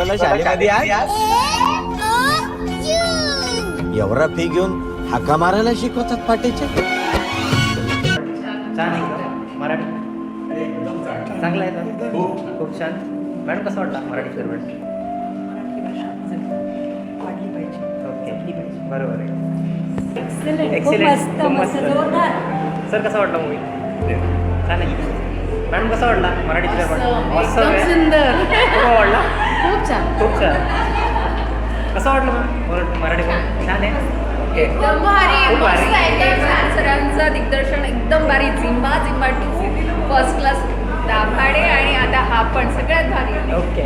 मुलाला शाळेमध्ये आज एवढा फी घेऊन हाका मारायला शिकवतात पाटीच्या. छान आहे का मराठी? चांगला आहे का? खूप छान. मॅडम कसं वाटला मराठी चित्रपट? ओके बरोबर आहे. एक्सिलेंट मस्त. सर कसा वाटला मूवी? छान आहे. मॅडम कसा वाटला मराठी चित्रपट? मस्त आहे. सुंदर. खूप आवडला. खूप छान. खूप छान. कसं वाटलं मॅम मराठी मूवी? छान आहे. एकदम भारी. खूप भारी. मस्त आहे. एकदम सरांचं दिग्दर्शन एकदम भारी. झिंबा 2 फर्स्ट क्लास. दाभाडे आणि आता हा पण सगळ्यात भारी. ओके.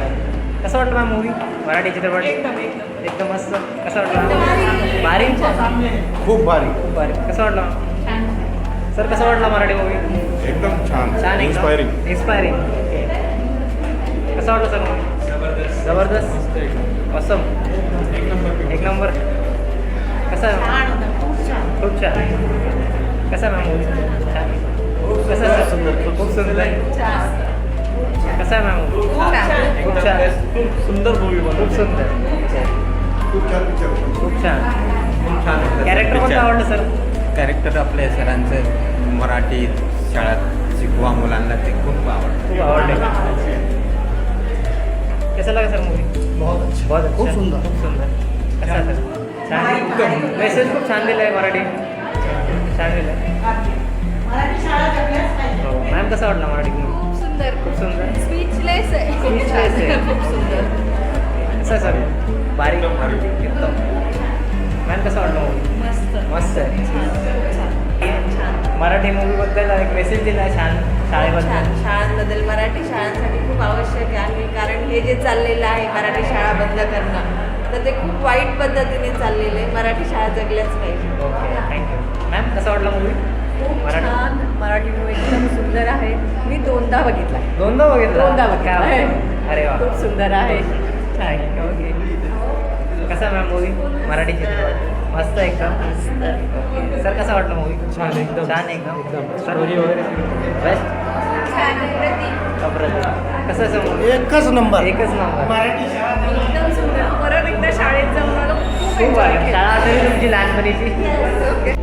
कसं वाटलं मॅम मूवी मराठी चित्रपट? एकदम मस्त. कसं वाटलं? भारी. खूप भारी. खूप भारी. कसं वाटलं? सर कसं वाटलं मराठी मूवी? एकदम छान. छान. इन्स्पायरिंग. इन्स्पायरिंग. ओके. कसं वाटलं सर मूवी? जबरदस्त. ऑसम. एक नंबर. कसं आहे? खूप छान. कसं आहे मॅम मूवी? छान. कसं आहे सर? खूप सुंदर. कसं आहे मॅम? खूप छान. खूप सुंदर मूवी खूप सुंदर. खूप छान पिक्चर. खूप छान. खूप छान. कॅरेक्टर कोणतं आवडलं सर? कॅरेक्टर आपल्या सरांचं मराठी शाळेत शिकवा मुलांना ते खूप आवडतं. खूप आवडले. कसं लागलं सर मूवी? बहुत खूप सुंदर. खूप सुंदर. कसं आहे सर? छान. मेसेज खूप छान दिलं आहे मराठी. छान दिलं आहे. हो मॅम कसं वाटलं मराठी मूवी? खूप सुंदर. खूप सुंदर. स्पीचलेस आहे. Speechless आहे. खूप सुंदर. कसं आहे सर? बारीक एकदम. मॅम कसं वाटलं मूवी? मस्त. मस्त आहे. छान. मराठी मूवीबद्दल एक मेसेज दिला आहे छान शाळेबद्दल. शाळांबद्दल मराठी शाळांसाठी खूप आवश्यक आहे कारण हे जे चाललेलं आहे मराठी शाळा बंद करणं तर ते खूप वाईट पद्धतीने चाललेलं आहे. मराठी शाळा जगल्याच पाहिजे. Okay thank you. मॅम कसा वाटला मूवी? मराठी छान. मराठी मूवी एकदम सुंदर आहे. मी 2दा बघितला. दोनदा बघितलं? 2दा बघितला. काय? अरे वा. खूप सुंदर आहे. थँक्यू. ओके. कसा मॅम मूवी मराठी चित्रपट? मस्त एकदम. ओके सर कसा वाटला मूवी? छान एकदम. छान एकदम. सर स्टोरी वगैरे बेस्ट. छान आहे. कसं असं मूवी? एकच नंबर. एकच नंबर. एकदम सुंदर. परत एकदा शाळेत जाऊन आलो. खूप भारी. शाळा आठवली तुमची लहानपणीची?